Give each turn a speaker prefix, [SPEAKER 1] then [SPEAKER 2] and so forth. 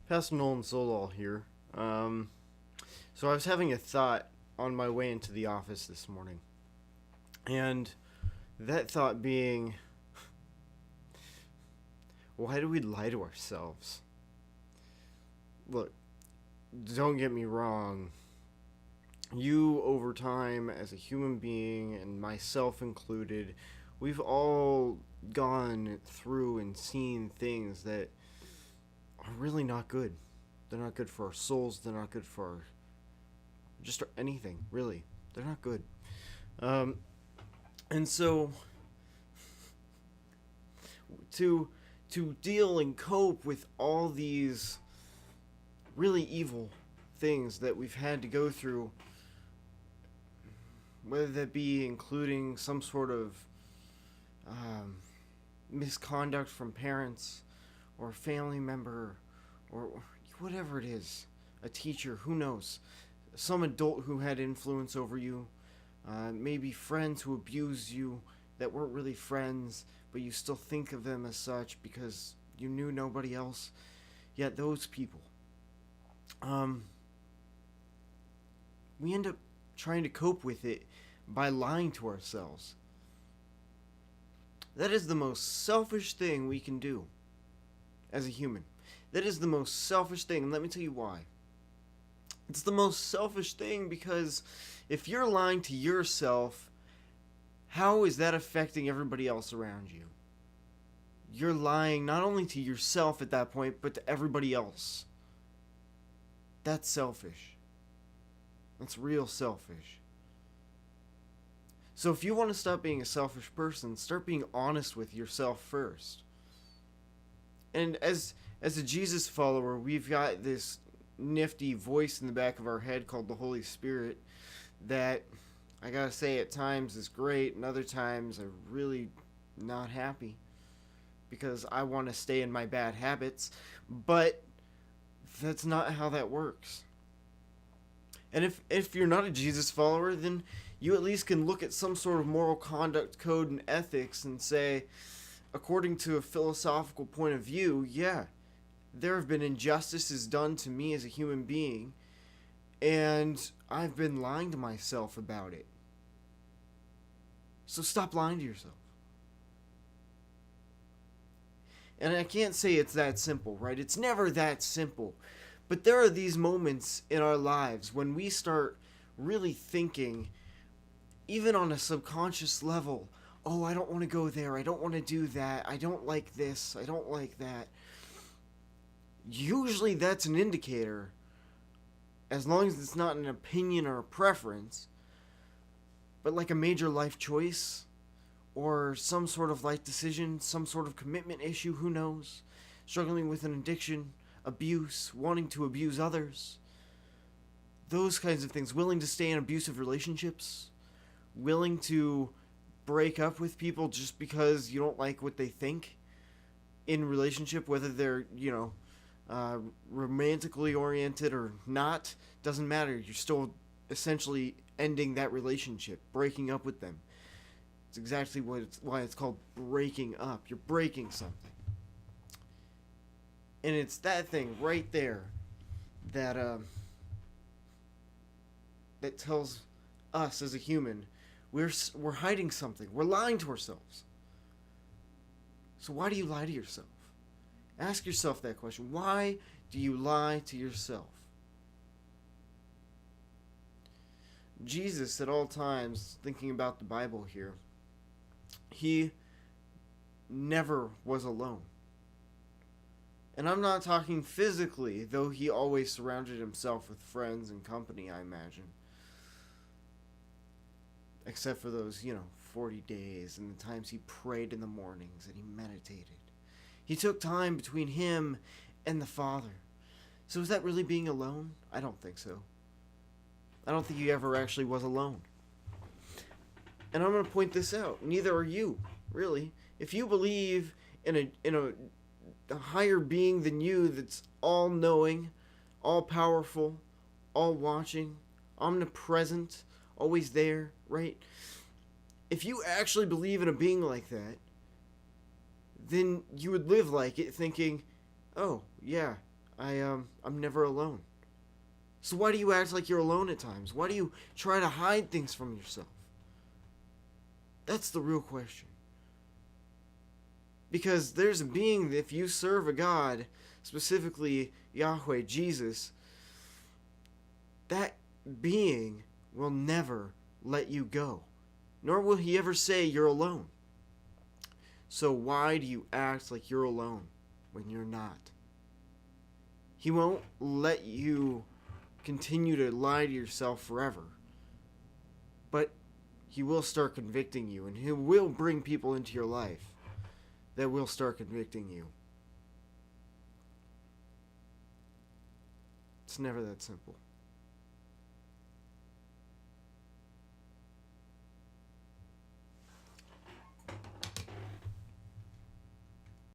[SPEAKER 1] Pastor Nolan Soldahl here. So I was having a thought on my way into the office this morning, and that thought being, why do we lie to ourselves? Look, don't get me wrong. You, over time, as a human being, and myself included, we've all gone through and seen things that are really not good. They're not good for our souls. They're not good for just anything, really. They're not good. Um, and so to deal and cope with all these really evil things that we've had to go through, whether that be including some sort of um, misconduct from parents or a family member or whatever it is, a teacher, who knows, some adult who had influence over you, maybe friends who abused you that weren't really friends, but you still think of them as such because you knew nobody else. Yet those people, um, we end up trying to cope with it by lying to ourselves. That is the most selfish thing we can do as a human. That is the most selfish thing, and let me tell you why. It's the most selfish thing because if you're lying to yourself, how is that affecting everybody else around you? You're lying not only to yourself at that point, but to everybody else. That's selfish. That's real selfish. So if you want to stop being a selfish person, start being honest with yourself first. And as a Jesus follower, we've got this nifty voice in the back of our head called the Holy Spirit that I gotta say at times is great and other times I'm really not happy because I want to stay in my bad habits, but that's not how that works. And if you're not a Jesus follower, then you at least can look at some sort of moral conduct code and ethics and say, according to a philosophical point of view, yeah, there have been injustices done to me as a human being, and I've been lying to myself about it. So stop lying to yourself. And I can't say it's that simple, right? It's never that simple. But there are these moments in our lives when we start really thinking, even on a subconscious level, oh, I don't want to go there, I don't want to do that, I don't like this, I don't like that. Usually that's an indicator, as long as it's not an opinion or a preference, but like a major life choice or some sort of life decision, some sort of commitment issue, who knows, struggling with an addiction, abuse, wanting to abuse others, those kinds of things, willing to stay in abusive relationships, willing to break up with people just because you don't like what they think in relationship, whether they're, romantically oriented or not, doesn't matter. You're still essentially ending that relationship, breaking up with them. It's exactly why it's called breaking up. You're breaking something. And it's that thing right there that that tells us as a human we're hiding something. We're lying to ourselves. So why do you lie to yourself? Ask yourself that question. Why do you lie to yourself? Jesus, at all times, thinking about the Bible here, he never was alone. And I'm not talking physically, though he always surrounded himself with friends and company, I imagine. Except for those, 40 days and the times he prayed in the mornings and he meditated. He took time between him and the Father. So is that really being alone? I don't think so. I don't think he ever actually was alone. And I'm going to point this out. Neither are you, really. If you believe in a higher being than you that's all-knowing, all-powerful, all-watching, omnipresent, always there, right? If you actually believe in a being like that, then you would live like it thinking, oh, yeah, I'm never alone. So why do you act like you're alone at times? Why do you try to hide things from yourself? That's the real question. Because there's a being that if you serve a God, specifically Yahweh, Jesus, that being will never let you go. Nor will he ever say you're alone. So why do you act like you're alone when you're not? He won't let you continue to lie to yourself forever. But he will start convicting you, and he will bring people into your life that will start convicting you. It's never that simple.